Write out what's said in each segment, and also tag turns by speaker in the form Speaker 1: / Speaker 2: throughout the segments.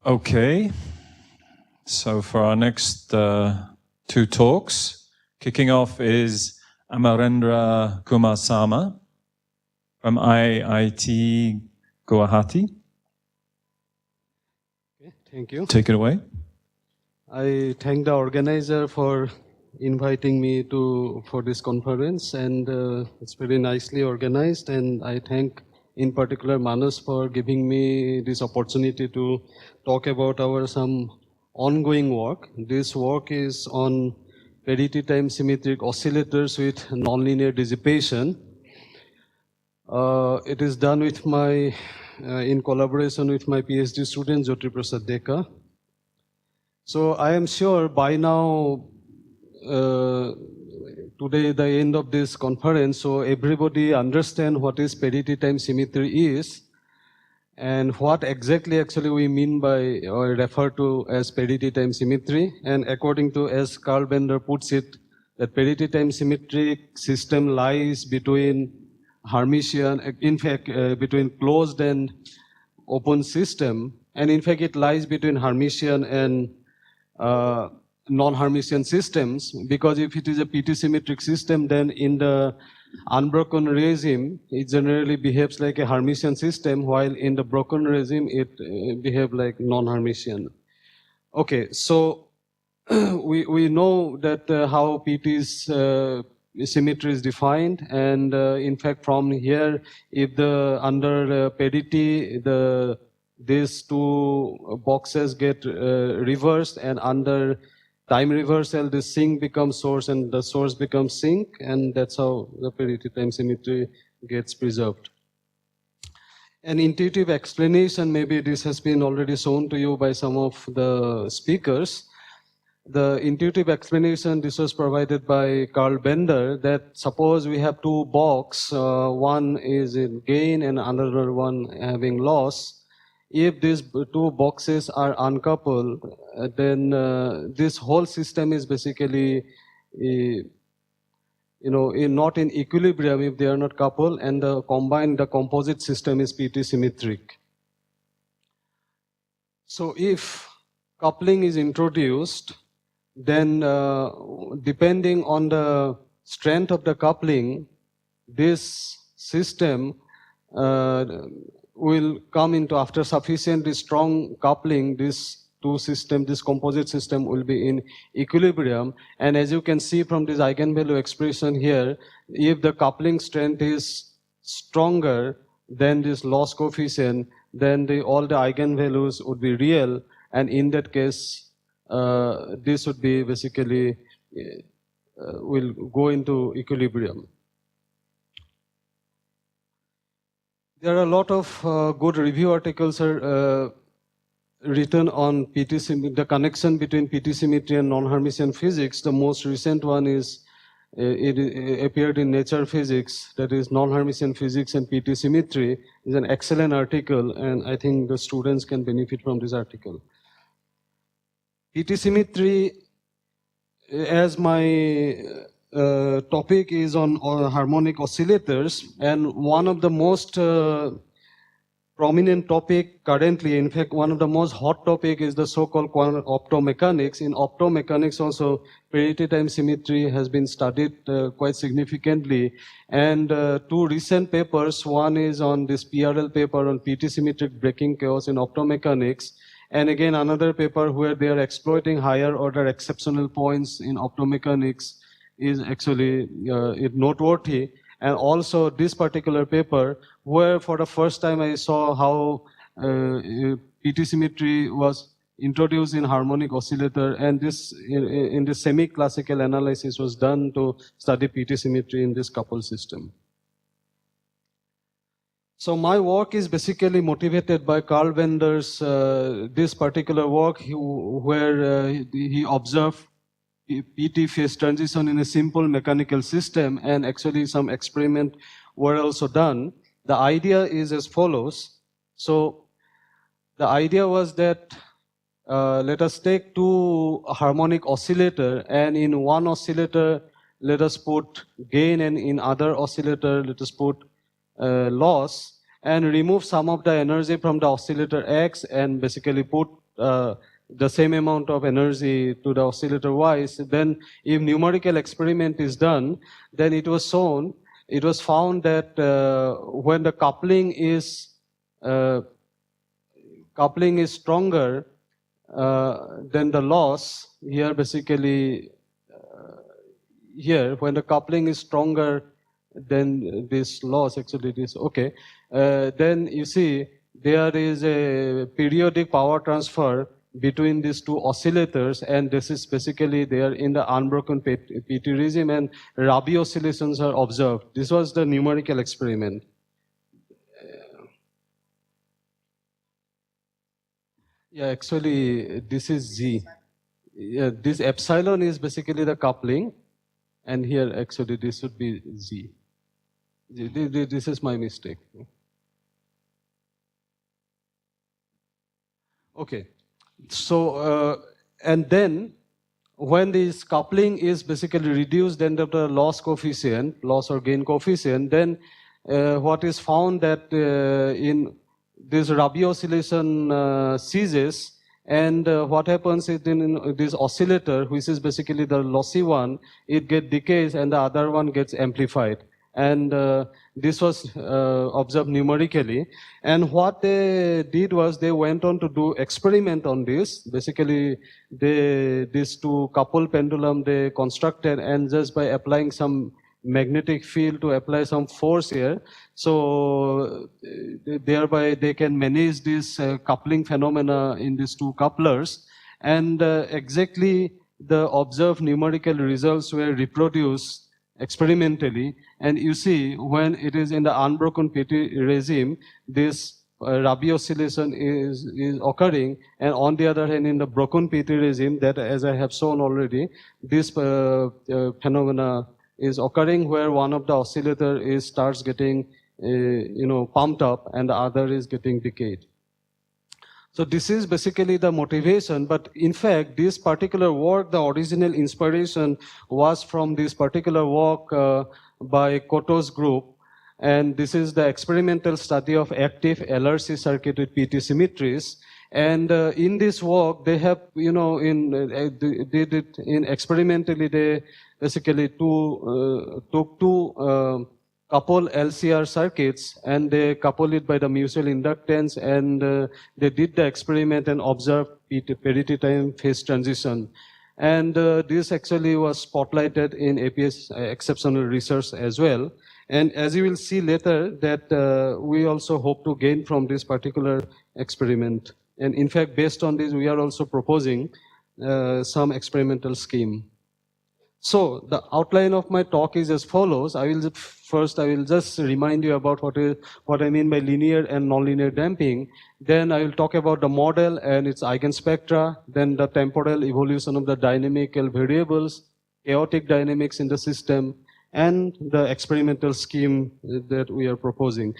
Speaker 1: Okay, so for our next two talks, kicking off is Amarendra Kumar from IIT Guwahati.
Speaker 2: Okay, thank you.
Speaker 1: Take it away.
Speaker 2: I thank the organizer for inviting me for this conference, and it's very nicely organized, and I thank in particular Manas for giving me this opportunity to talk about our some ongoing work. This work is on Parity-Time Symmetric oscillators with nonlinear dissipation. It is done with my in collaboration with my PhD student Jyoti Prasad Deka. So I am sure by now, today the end of this conference, so everybody understand what is Parity-Time Symmetry is and what exactly actually we mean by or refer to as Parity-Time Symmetry. And according to, as Carl Bender puts it, that Parity-Time Symmetric system lies between Hermitian, in fact, between closed and open system, and in fact it lies between Hermitian and non-Hermitian systems, because if it is a PT-symmetric system, then in the unbroken regime, it generally behaves like a Hermitian system, while in the broken regime, it behaves like non-Hermitian. Okay, so we know that how PT's symmetry is defined, and in fact from here, if the under parity, these two boxes get reversed, and under time reversal, the sink becomes source and the source becomes sink, and that's how the parity-time symmetry gets preserved. An intuitive explanation, maybe this has been already shown to you by some of the speakers. The intuitive explanation, this was provided by Carl Bender, that suppose we have two boxes, one is in gain and another one having loss. If these two boxes are uncoupled, then this whole system is basically, not in equilibrium if they are not coupled, and the composite system is PT symmetric. So if coupling is introduced, then depending on the strength of the coupling, this system will come into, after sufficiently strong coupling, this composite system will be in equilibrium. And as you can see from this eigenvalue expression here, if the coupling strength is stronger than this loss coefficient, then all the eigenvalues would be real, and in that case, this would be basically, will go into equilibrium. There are a lot of good review articles written on the connection between PT symmetry and non-Hermitian physics. The most recent one is, it appeared in Nature Physics, that is Non-Hermitian Physics and PT symmetry. Is an excellent article, and I think the students can benefit from this article. PT symmetry, as my topic is on harmonic oscillators, and one of the most prominent topic currently, in fact one of the most hot topic, is the so-called optomechanics. In optomechanics also, parity-time symmetry has been studied quite significantly, and two recent papers, one is on this PRL paper on PT symmetric breaking chaos in optomechanics, and again another paper where they are exploiting higher order exceptional points in optomechanics is actually noteworthy. And also this particular paper, where for the first time I saw how PT symmetry was introduced in harmonic oscillator, and this in the semi-classical analysis was done to study PT symmetry in this coupled system. So my work is basically motivated by Carl Bender's this particular work, where he observed PT phase transition in a simple mechanical system, and actually some experiments were also done. The idea is as follows. So the idea was that let us take two harmonic oscillator, and in one oscillator let us put gain, and in other oscillator let us put loss, and remove some of the energy from the oscillator X, and basically put the same amount of energy to the oscillator wise, then if numerical experiment is done, then it was found that when the coupling is stronger than the loss, here basically here when the coupling is stronger than this loss, actually this, okay, then you see there is a periodic power transfer between these two oscillators, and this is basically there in the unbroken PT regime, and Rabi oscillations are observed. This was the numerical experiment. Yeah, actually this is Z. Yeah, this epsilon is basically the coupling, and here actually this should be Z. This is my mistake. Okay, so and then when this coupling is basically reduced, then the loss coefficient, loss or gain coefficient, then what is found that in this Rabi oscillation ceases, and what happens is in this oscillator, which is basically the lossy one, it gets decays and the other one gets amplified. And this was observed numerically. And what they did was they went on to do experiment on this. Basically, these two couple pendulum they constructed, and just by applying some magnetic field to apply some force here, so thereby they can manage this coupling phenomena in these two couplers, and exactly the observed numerical results were reproduced experimentally. And you see, when it is in the unbroken PT regime, this Rabi oscillation is occurring, and on the other hand, in the broken PT regime, that as I have shown already, this phenomena is occurring where one of the oscillator starts getting pumped up and the other is getting decayed. So this is basically the motivation, but in fact this particular work, the original inspiration was from this particular work by Koto's group, and this is the experimental study of active LRC circuit with PT symmetries. And in this work, they have, they did it in experimentally, they basically took two couple LCR circuits, and they couple it by the mutual inductance, and they did the experiment and observed parity-time phase transition. And this actually was spotlighted in APS exceptional research as well. And as you will see later, that we also hope to gain from this particular experiment. And in fact, based on this, we are also proposing some experimental scheme. So the outline of my talk is as follows. I will just remind you about what I mean by linear and nonlinear damping. Then I will talk about the model and its Eigen Spectra, then the temporal evolution of the dynamical variables, chaotic dynamics in the system, and the experimental scheme that we are proposing.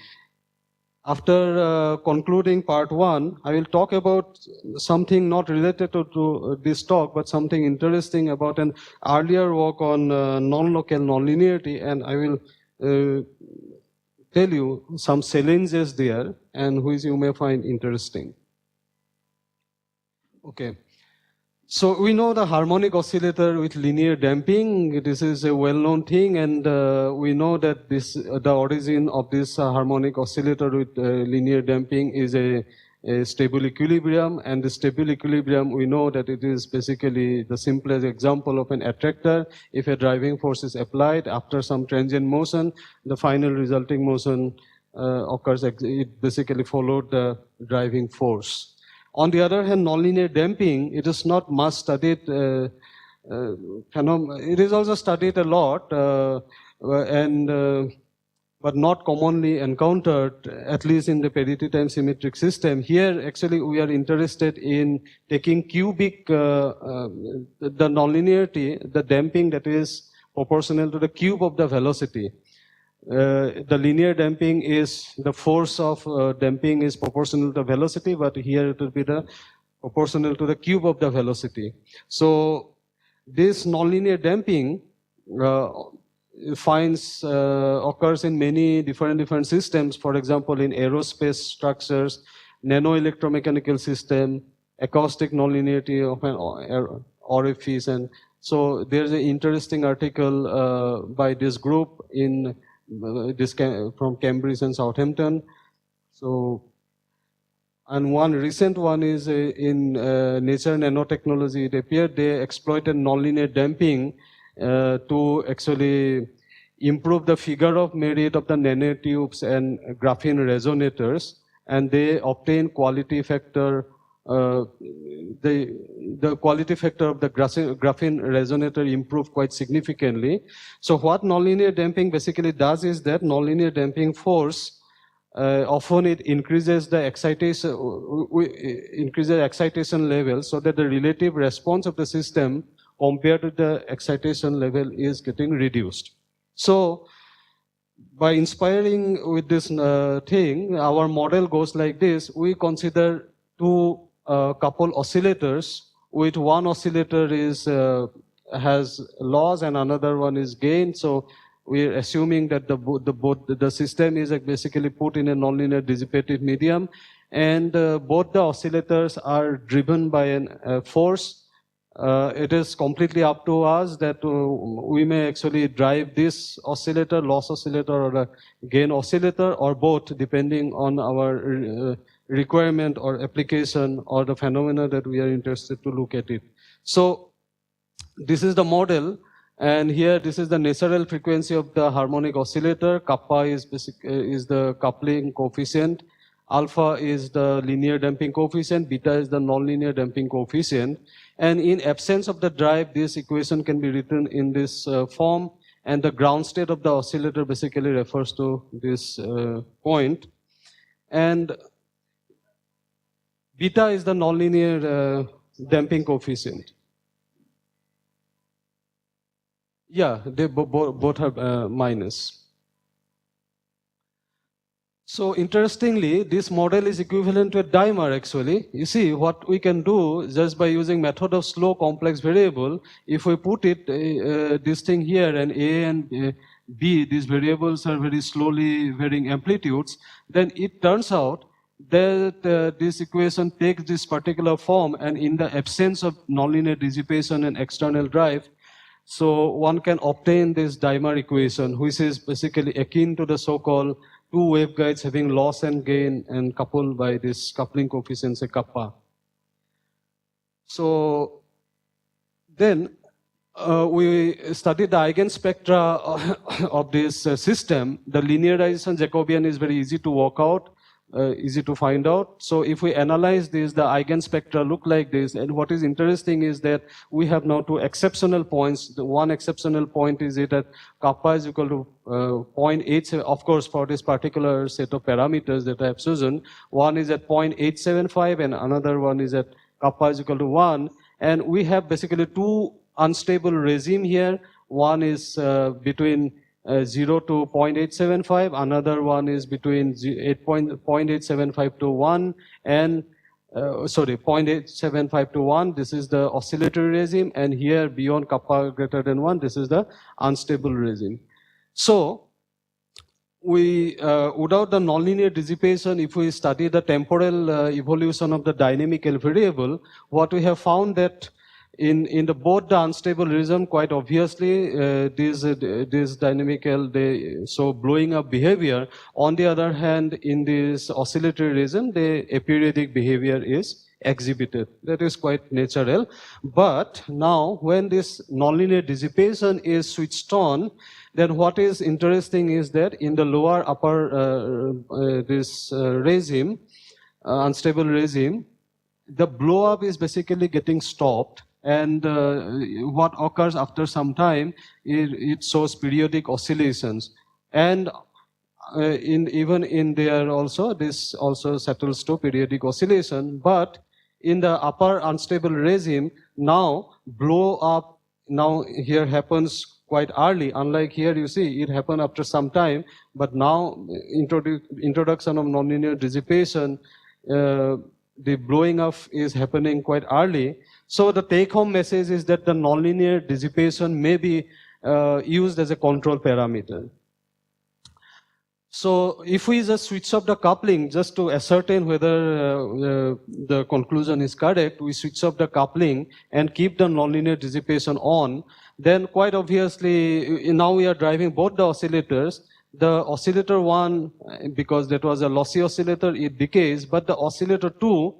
Speaker 2: After concluding part one, I will talk about something not related to this talk, but something interesting about an earlier work on non-local nonlinearity, and I will tell you some challenges there, and which you may find interesting. Okay. So we know the harmonic oscillator with linear damping. This is a well-known thing, and we know that the origin of this harmonic oscillator with linear damping is a stable equilibrium, and the stable equilibrium, we know that it is basically the simplest example of an attractor. If a driving force is applied after some transient motion, the final resulting motion occurs. It basically followed the driving force. On the other hand, nonlinear damping, it is not much studied. It is also studied a lot, but not commonly encountered, at least in the parity-time symmetric system. Here, actually, we are interested in taking cubic, the nonlinearity, the damping that is proportional to the cube of the velocity. The linear damping is, the force of damping is proportional to velocity, but here it will be the proportional to the cube of the velocity. So this nonlinear damping occurs in many different systems. For example, in aerospace structures, nano electromechanical system, acoustic nonlinearity of an orifice. And so there's an interesting article by this group in from Cambridge and Southampton. So, and one recent one is in Nature Nanotechnology. It appeared they exploited nonlinear damping to actually improve the figure of merit of the nanotubes and graphene resonators, and they obtained quality factor. The quality factor of the graphene resonator improved quite significantly. So what nonlinear damping basically does is that nonlinear damping force often it increases the excitation level, so that the relative response of the system compared to the excitation level is getting reduced. So by inspiring with this thing, our model goes like this. We consider two couple oscillators, with one oscillator is has loss and another one is gain. So we're assuming that the system is basically put in a nonlinear dissipative medium, and both the oscillators are driven by a force. It is completely up to us that we may actually drive this oscillator, loss oscillator, or a gain oscillator, or both, depending on our requirement or application or the phenomena that we are interested to look at it. So this is the model, and here this is the natural frequency of the harmonic oscillator. Kappa is the coupling coefficient, alpha is the linear damping coefficient, beta is the nonlinear damping coefficient. And in absence of the drive, this equation can be written in this form, and the ground state of the oscillator basically refers to this point. And beta is the nonlinear damping coefficient. Yeah, they both have minus. So interestingly, this model is equivalent to a dimer actually. You see, what we can do just by using method of slow complex variable, if we put it, this thing here, and A and B, these variables are very slowly varying amplitudes, then it turns out that this equation takes this particular form, and in the absence of nonlinear dissipation and external drive, so one can obtain this dimer equation, which is basically akin to the so-called two waveguides having loss and gain and coupled by this coupling coefficient, say kappa. So then we studied the Eigen Spectra of this system. The linearization Jacobian is very easy to work out, easy to find out. So if we analyze this, the Eigen Spectra look like this. And what is interesting is that we have now two exceptional points. The one exceptional point is that kappa is equal to 0.87. Of course, for this particular set of parameters that I have chosen, one is at 0.875 and another one is at kappa is equal to 1. And we have basically two unstable regime here. One is between 0 to 0.875, another one is between 0.875 to 1, and 0.875 to 1, this is the oscillatory regime, and here beyond kappa greater than 1, this is the unstable regime. So, we, without the nonlinear dissipation, if we study the temporal evolution of the dynamical variable, what we have found that in the both the unstable regime, quite obviously, this dynamical, they show blowing up behavior. On the other hand, in this oscillatory regime, the aperiodic behavior is exhibited. That is quite natural. But now, when this nonlinear dissipation is switched on, then what is interesting is that in the lower upper this regime, unstable regime, the blow up is basically getting stopped. And what occurs after some time, it shows periodic oscillations. And even in there also, this also settles to periodic oscillation. But in the upper unstable regime, now blow up now here happens quite early. Unlike here, you see, it happened after some time. But now, introduction of nonlinear dissipation, the blowing up is happening quite early. So the take-home message is that the nonlinear dissipation may be used as a control parameter. So if we just switch off the coupling just to ascertain whether the conclusion is correct, we switch off the coupling and keep the nonlinear dissipation on, then quite obviously now we are driving both the oscillators. The oscillator 1, because that was a lossy oscillator, it decays, but the oscillator 2,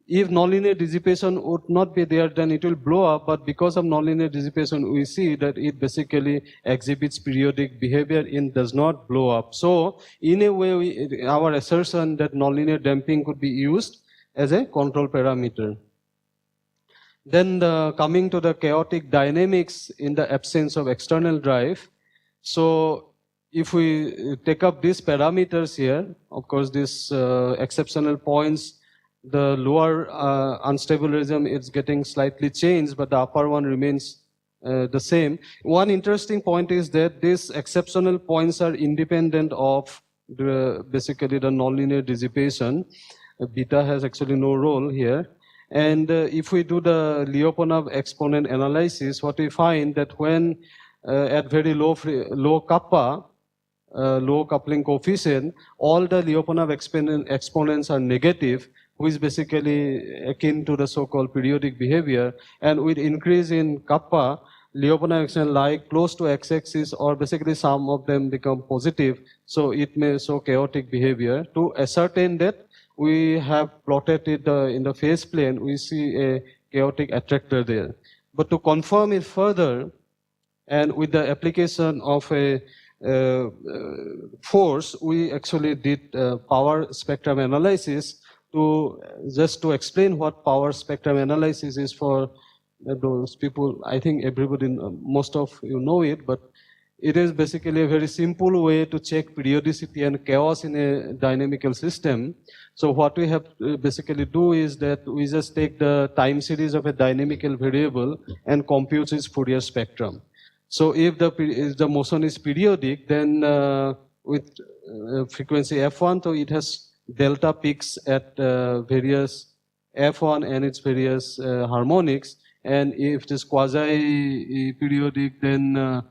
Speaker 2: if nonlinear dissipation would not be there, then it will blow up, but because of nonlinear dissipation, we see that it basically exhibits periodic behavior and does not blow up. So, in a way, our assertion that nonlinear damping could be used as a control parameter. Then coming to the chaotic dynamics in the absence of external drive. So, if we take up these parameters here, of course, these exceptional points, the lower unstable regime is getting slightly changed, but the upper one remains the same. One interesting point is that these exceptional points are independent of basically the nonlinear dissipation. Beta has actually no role here. And if we do the Lyapunov exponent analysis, what we find that when at very low kappa, low coupling coefficient, all the Lyapunov exponents are negative, which is basically akin to the so-called periodic behavior. And with increase in kappa, Lyapunov exponent lie close to x-axis, or basically some of them become positive, so it may show chaotic behavior. To ascertain that, we have plotted it in the phase plane, we see a chaotic attractor there. But to confirm it further, and with the application of a force, we actually did power spectrum analysis just to explain what power spectrum analysis is for those people. I think everybody, most of you know it, but it is basically a very simple way to check periodicity and chaos in a dynamical system. So what we have to basically do is that we just take the time series of a dynamical variable and compute its Fourier spectrum. So if the motion is periodic, then with frequency f1, so it has delta peaks at various f1 and its various harmonics. And if it is quasi-periodic, then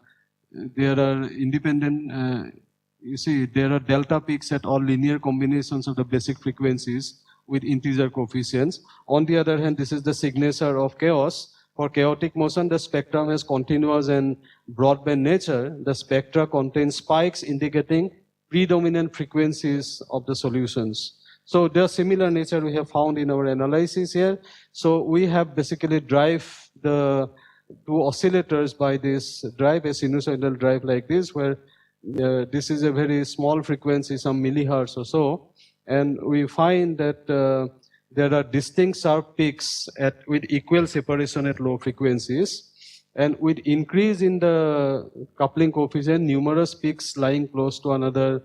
Speaker 2: there are independent, you see, there are delta peaks at all linear combinations of the basic frequencies with integer coefficients. On the other hand, this is the signature of chaos. For chaotic motion, the spectrum has continuous and broadband nature. The spectra contain spikes indicating predominant frequencies of the solutions. So the similar nature we have found in our analysis here. So we have basically drive the two oscillators by this drive, a sinusoidal drive like this, where this is a very small frequency, some millihertz or so. And we find that there are distinct sharp peaks with equal separation at low frequencies. And with increase in the coupling coefficient, numerous peaks lying close to another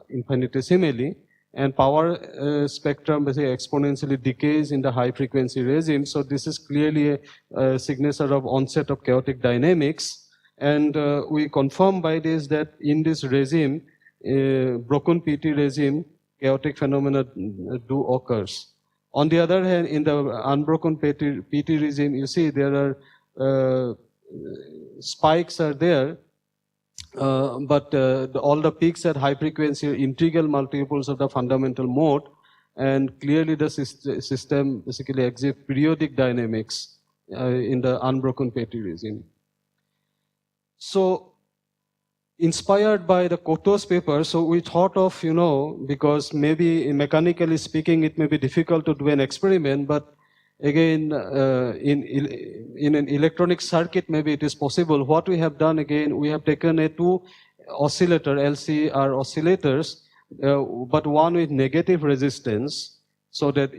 Speaker 2: infinitesimally. And power spectrum basically exponentially decays in the high frequency regime. So this is clearly a signature of onset of chaotic dynamics. And we confirm by this that in this regime, broken PT regime, chaotic phenomena do occurs. On the other hand, in the unbroken PT regime, you see there are spikes are there, but all the peaks at high frequency are integral multiples of the fundamental mode, and clearly the system basically exhibits periodic dynamics in the unbroken PT regime. So, inspired by the Koto's paper, so we thought of, because maybe mechanically speaking, it may be difficult to do an experiment, but again, in an electronic circuit, maybe it is possible. What we have done again, we have taken a two oscillator, LCR oscillators, but one with negative resistance, so that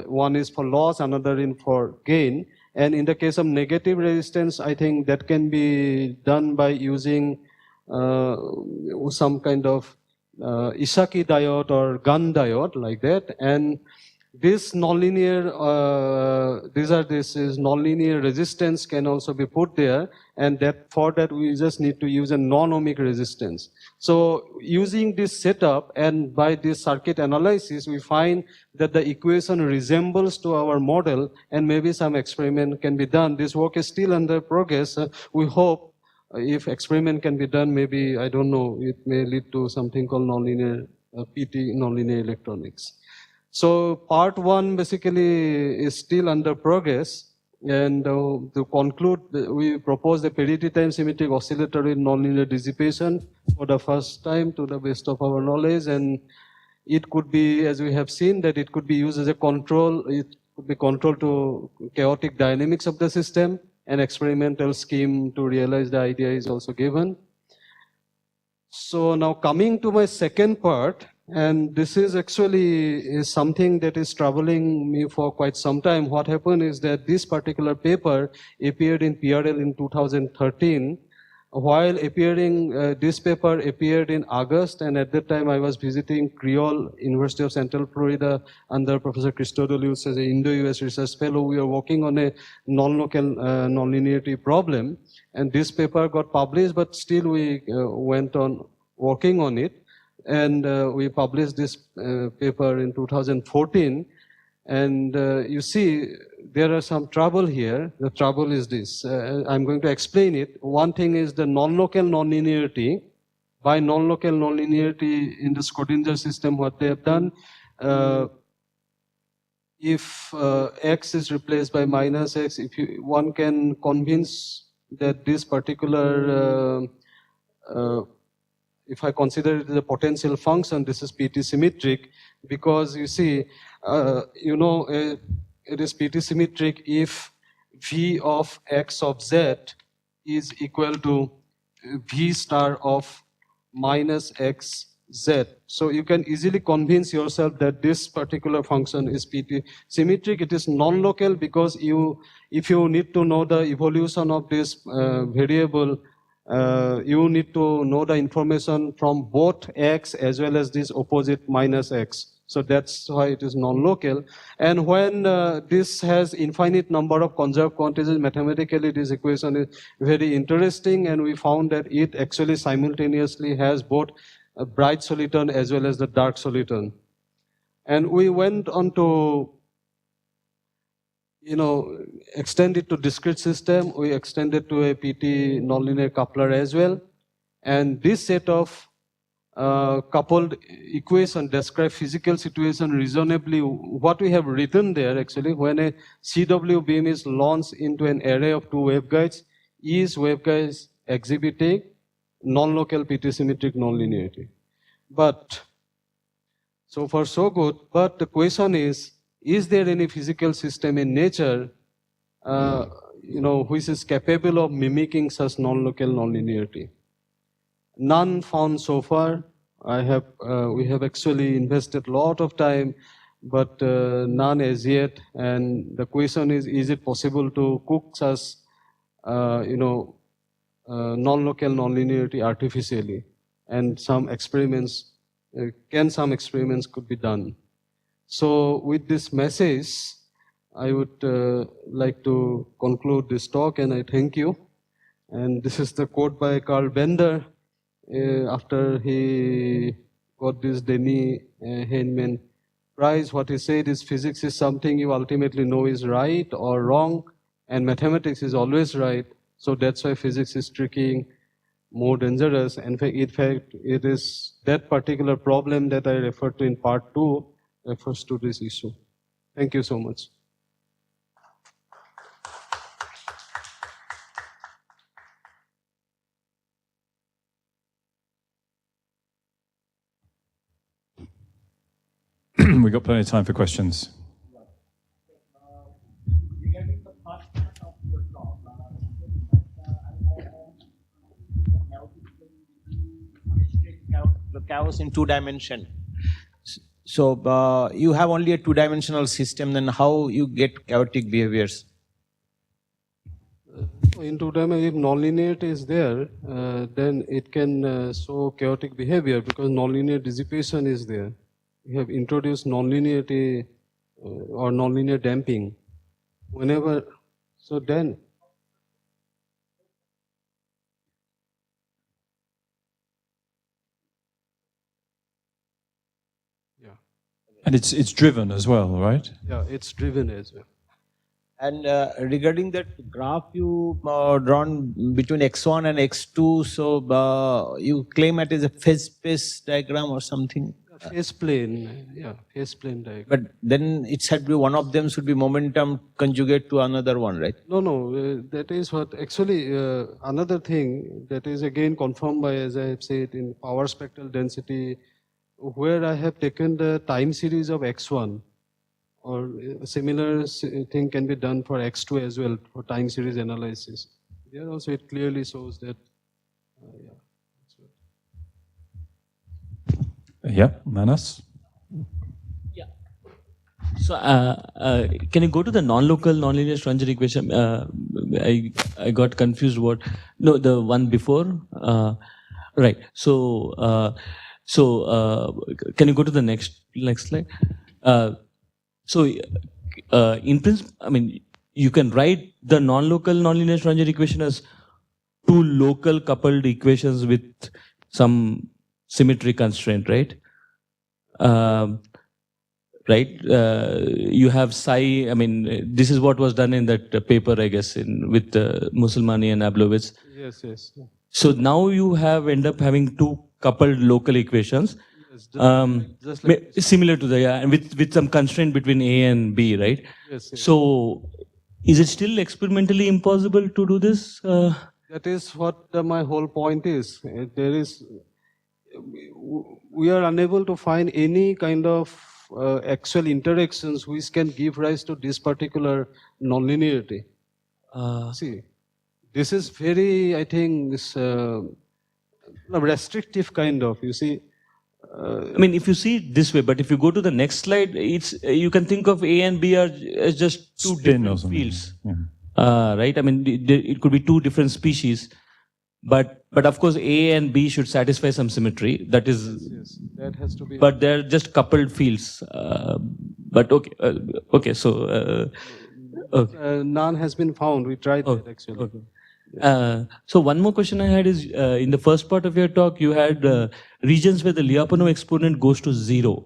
Speaker 2: one is for loss, another in for gain. And in the case of negative resistance, I think that can be done by using some kind of Isaki diode or gun diode like that. And this nonlinear, this is nonlinear resistance can also be put there, and that for that we just need to use a non-ohmic resistance. So using this setup and by this circuit analysis, we find that the equation resembles to our model, and maybe some experiment can be done. This work is still under progress. We hope if experiment can be done, maybe, I don't know, it may lead to something called nonlinear PT, nonlinear electronics. So part 1 basically is still under progress. And to conclude, we propose the Parity-Time Symmetric Oscillator in Nonlinear Dissipation for the first time to the best of our knowledge. And it could be, as we have seen, that it could be used as a control. It could be control to chaotic dynamics of the system. An experimental scheme to realize the idea is also given. So now coming to my second part, and this is actually something that is troubling me for quite some time. What happened is that this particular paper appeared in PRL in 2013. While appearing, this paper appeared in August, and at that time I was visiting Creole, University of Central Florida, under Professor Christodoulos as an Indo-US research fellow. We were working on a non-local nonlinearity problem, and this paper got published, but still we went on working on it. And we published this paper in 2014. And you see, there are some trouble here. The trouble is this. I'm going to explain it. One thing is the non-local nonlinearity. By non-local nonlinearity in the Schrodinger system, what they have done, if x is replaced by minus x, one can convince that this particular if I consider it as a potential function, this is PT-symmetric, because you see, it is PT-symmetric if V of x of z is equal to V star of minus x z. So you can easily convince yourself that this particular function is PT-symmetric. It is non-local because if you need to know the evolution of this variable, you need to know the information from both x as well as this opposite minus x. So that's why it is non-local. And when this has infinite number of conserved quantities, mathematically this equation is very interesting, and we found that it actually simultaneously has both a bright soliton as well as the dark soliton. And we went on to extend it to discrete system. We extended to a PT nonlinear coupler as well. And this set of coupled equation describe physical situation reasonably. What we have written there actually, when a CW beam is launched into an array of two waveguides, each waveguide exhibiting non-local PT-symmetric nonlinearity. But so far so good. But the question is there any physical system in nature, which is capable of mimicking such non-local nonlinearity? None found so far. We have actually invested a lot of time, but none as yet. And the question is it possible to cook such, non-local nonlinearity artificially? And some experiments could be done? So with this message, I would like to conclude this talk, and I thank you. And this is the quote by Carl Bender after he got this Denny Heinemann Prize. What he said is, physics is something you ultimately know is right or wrong, and mathematics is always right. So that's why physics is tricky, more dangerous. And in fact, it is that particular problem that I referred to in part 2 refers to this issue. Thank you so much.
Speaker 1: We've got plenty of time for questions.
Speaker 3: Regarding the first part of your talk, the chaos in 2 dimensions. So you have only a 2-dimensional system, then how you get chaotic behaviors?
Speaker 2: In 2 dimensions, if nonlinearity is there, then it can show chaotic behavior because nonlinear dissipation is there. We have introduced nonlinearity or nonlinear damping. Whenever, so then. Yeah.
Speaker 1: And it's driven as well, right?
Speaker 2: Yeah, it's driven as well.
Speaker 3: And regarding that graph you drawn between x1 and x2, so you claim it is a phase space diagram or something?
Speaker 2: Phase plane, yeah, phase plane diagram.
Speaker 3: But then it should be one of them should be momentum conjugate to another one, right?
Speaker 2: No, that is what actually another thing that is again confirmed by, as I have said, in power spectral density, where I have taken the time series of x1, or a similar thing can be done for x2 as well for time series analysis. There also it clearly shows that, yeah.
Speaker 1: Yeah, Manas?
Speaker 4: Yeah. So can you go to the non-local nonlinear Schrödinger equation? I got confused. No, the one before. Right. So can you go to the next slide? In principle, I mean, you can write the non-local nonlinear Schrödinger equation as two local coupled equations with some symmetry constraint, right? You have psi. I mean, this is what was done in that paper, I guess, with Musulmani and Ablowitz.
Speaker 2: Yes. Yeah.
Speaker 4: So now you end up having two coupled local equations,
Speaker 2: just like
Speaker 4: similar to the and with some constraint between A and B, right?
Speaker 2: Yes.
Speaker 4: So, is it still experimentally impossible to do this?
Speaker 2: That is what my whole point is. We are unable to find any kind of actual interactions which can give rise to this particular nonlinearity. See, this is very, I think, this restrictive kind of, you see.
Speaker 4: I mean, if you see it this way, but if you go to the next slide, you can think of A and B as just two different fields, right? I mean, it could be two different species, but of course A and B should satisfy some symmetry. That is,
Speaker 2: yes, that has to be.
Speaker 4: But they're just coupled fields. But okay. So
Speaker 2: none has been found. We tried that actually.
Speaker 4: Okay. So one more question I had is, in the first part of your talk, you had regions where the Lyapunov exponent goes to 0,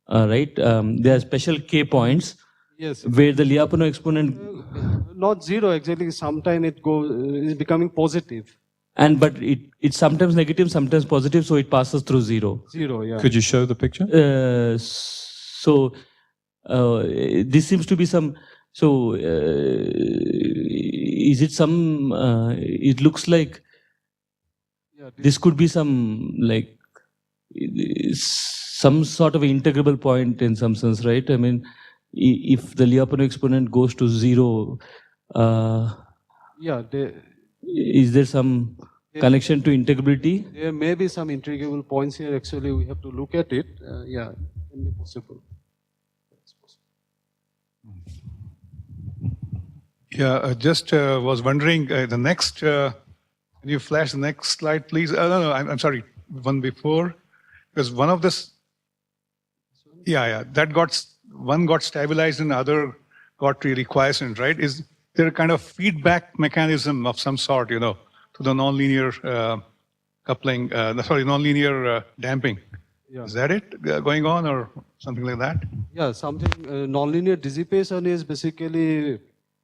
Speaker 4: right? There are special K points.
Speaker 2: Yes.
Speaker 4: Where the Lyapunov exponent...
Speaker 2: Not 0, actually. Sometimes it is becoming positive.
Speaker 4: But it's sometimes negative, sometimes positive, so it passes through 0.
Speaker 2: 0, yeah.
Speaker 1: Could you show the picture?
Speaker 4: This seems to be some... So, is it some... it looks like this could be some, like, some sort of integrable point in some sense, right? I mean, if the Lyapunov exponent goes to 0, is there some connection to integrability?
Speaker 2: There may be some integrable points here. Actually, we have to look at it. Yeah, it can be possible.
Speaker 5: Yeah, just was wondering, the next, can you flash the next slide, please? No, I'm sorry, one before. Because one of this, one got stabilized and the other got really quiescent, right? Is there a kind of feedback mechanism of some sort, to the nonlinear coupling, nonlinear damping? Yeah. Is that it going on or something like that? Yeah,
Speaker 2: something, nonlinear dissipation is basically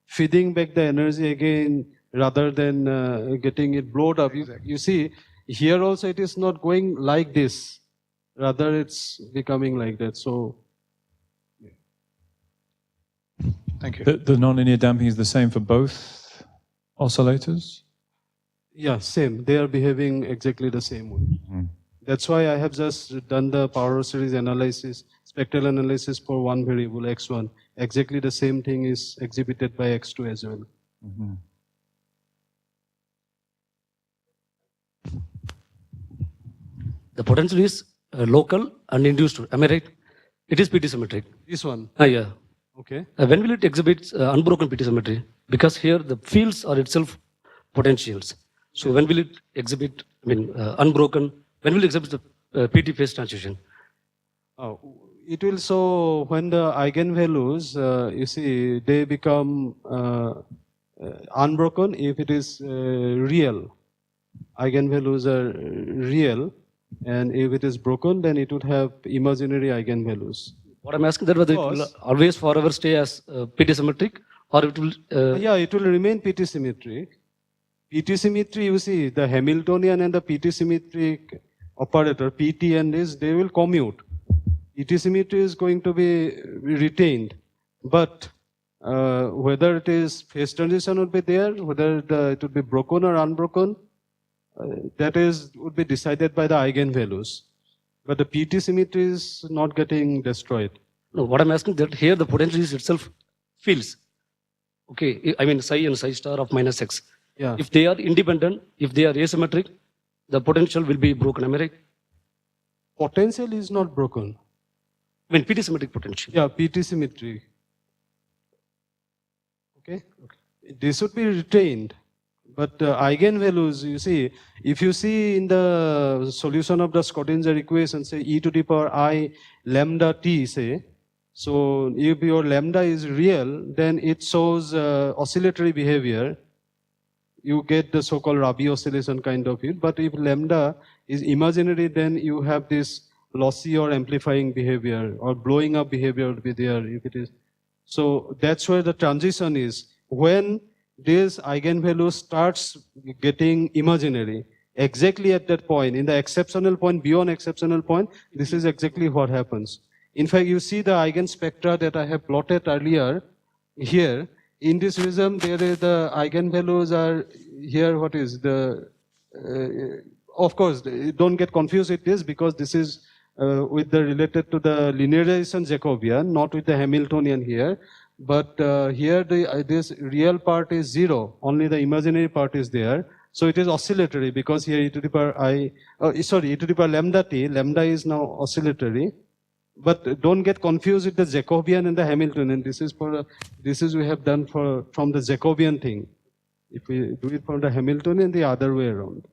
Speaker 2: feeding back the energy again rather than getting it blown up. Exactly. You see, here also it is not going like this. Rather, it's becoming like that. So,
Speaker 5: thank you.
Speaker 1: The nonlinear damping is the same for both oscillators?
Speaker 2: Yeah, same. They are behaving exactly the same way. Mm-hmm. That's why I have just done the power series analysis, spectral analysis for one variable, x1. Exactly the same thing is exhibited by x2 as well. Mm-hmm.
Speaker 6: The potential is local and induced. Am I right? It is PT-symmetric.
Speaker 2: This one?
Speaker 6: Yeah.
Speaker 2: Okay.
Speaker 6: When will it exhibit unbroken PT-symmetry? Because here the fields are itself potentials. So when will it exhibit, unbroken? When will it exhibit the PT phase transition?
Speaker 2: It will show when the eigenvalues, you see, they become unbroken if it is real. Eigenvalues are real, and if it is broken, then it would have imaginary eigenvalues.
Speaker 6: What I'm asking that whether it will always forever stay as PT-symmetric, or it will?
Speaker 2: Yeah, it will remain PT-symmetric. PT-symmetry, you see, the Hamiltonian and the PT-symmetric operator, PT and this, they will commute. PT-symmetry is going to be retained. But whether it is phase transition would be there, whether it would be broken or unbroken, that would be decided by the eigenvalues. But the PT-symmetry is not getting destroyed.
Speaker 6: No, what I'm asking that here the potential is itself fields. Okay, I mean psi and psi star of minus x.
Speaker 2: Yeah.
Speaker 6: If they are independent, if they are asymmetric, the potential will be broken. Am I right?
Speaker 2: Potential is not broken.
Speaker 6: I mean PT-symmetric potential.
Speaker 2: Yeah, PT-symmetry. Okay? This should be retained. But eigenvalues, you see, if you see in the solution of the Schrodinger equation, say e to the power I lambda t, say, so if your lambda is real, then it shows oscillatory behavior. You get the so-called Rabi oscillation kind of it. But if lambda is imaginary, then you have this lossy or amplifying behavior or blowing up behavior would be there if it is. So that's where the transition is. When this eigenvalue starts getting imaginary, exactly at that point, in the exceptional point, beyond exceptional point, this is exactly what happens. In fact, you see the Eigen Spectra that I have plotted earlier here. In this rhythm, there is the eigenvalues are here. What is the? Of course, don't get confused with this because this is with the related to the linearization Jacobian, not with the Hamiltonian here. But here this real part is 0. Only the imaginary part is there. So it is oscillatory because here e to the power e to the power lambda t. Lambda is now oscillatory. But don't get confused with the Jacobian and the Hamiltonian. This is we have done from the Jacobian thing. If we do it from the Hamiltonian, the other way around.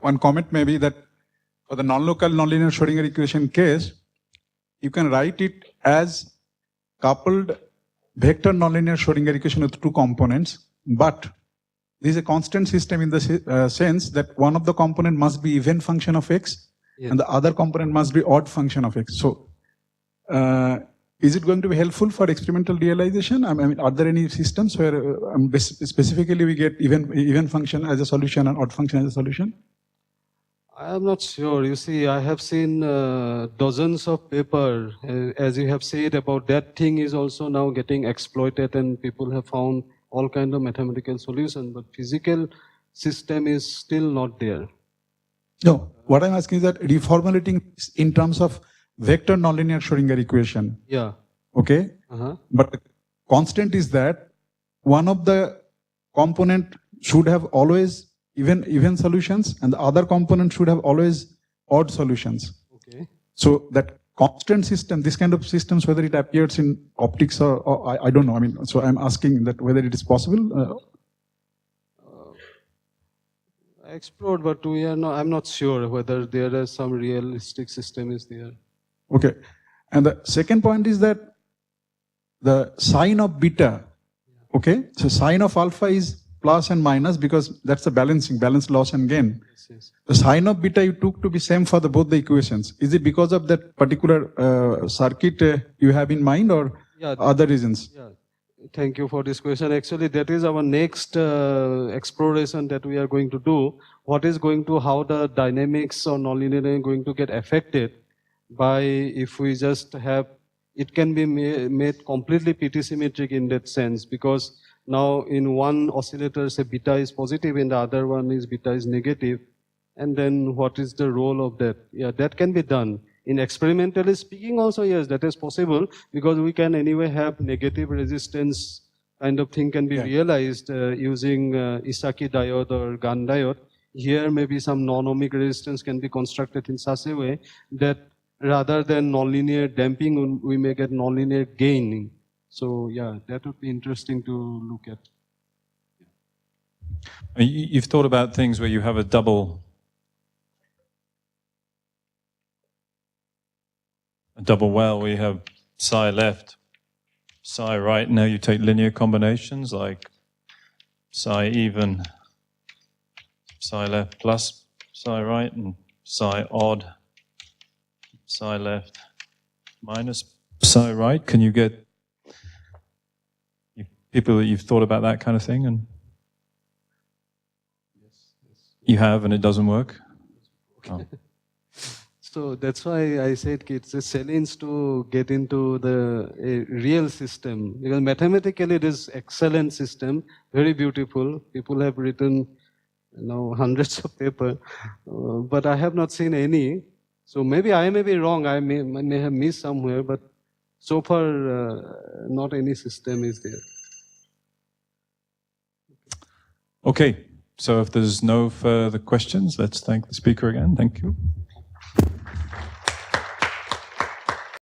Speaker 7: One comment may be that for the non-local nonlinear Schrodinger equation case, you can write it as coupled vector nonlinear Schrodinger equation with two components, but this is a constant system in the sense that one of the component must be even function of x, yes, and the other component must be odd function of x. So, is it going to be helpful for experimental realization? I mean, are there any systems where specifically we get even function as a solution and odd function as a solution?
Speaker 2: I am not sure. You see, I have seen dozens of papers, as you have said, about that thing is also now getting exploited and people have found all kinds of mathematical solutions, but physical system is still not there.
Speaker 7: No, what I'm asking is that reformulating in terms of vector nonlinear Schrodinger equation.
Speaker 2: Yeah.
Speaker 7: Okay. But the constant is that one of the component should have always even solutions and the other component should have always odd solutions.
Speaker 2: Okay.
Speaker 7: So that constant system, this kind of systems, whether it appears in optics or I don't know. I mean, so I'm asking that whether it is possible.
Speaker 2: I explored, but I'm not sure whether there is some realistic system is there.
Speaker 7: Okay. And the second point is that the sign of beta, okay? So sign of alpha is plus and minus because that's the balancing, balance loss and gain.
Speaker 2: Yes, yes.
Speaker 7: The sign of beta you took to be same for both the equations. Is it because of that particular circuit you have in mind or other reasons?
Speaker 2: Yeah. Thank you for this question. Actually, that is our next exploration that we are going to do. How the dynamics or nonlinear are going to get affected by if we just have, it can be made completely PT-symmetric in that sense because now in one oscillator say beta is positive and the other one is beta is negative, and then what is the role of that? Yeah, that can be done. In experimentally speaking also, yes, that is possible because we can anyway have negative resistance kind of thing can be realized using Isaki diode or GaN diode. Here maybe some non-ohmic resistance can be constructed in such a way that rather than nonlinear damping, we may get nonlinear gaining. So yeah, that would be interesting to look at.
Speaker 1: You've thought about things where you have a double well, we have psi left, psi right. Now you take linear combinations like psi even, psi left plus psi right and psi odd, psi left minus psi right. Can you get people that you've thought about that kind of thing and you have and it doesn't work? Oh.
Speaker 2: So that's why I said it's a challenge to get into a real system, because mathematically it is excellent system, very beautiful. People have written hundreds of papers, but I have not seen any. So maybe I may be wrong, I may have missed somewhere, but so far not any system is there.
Speaker 1: Okay, so if there's no further questions, let's thank the speaker again. Thank you.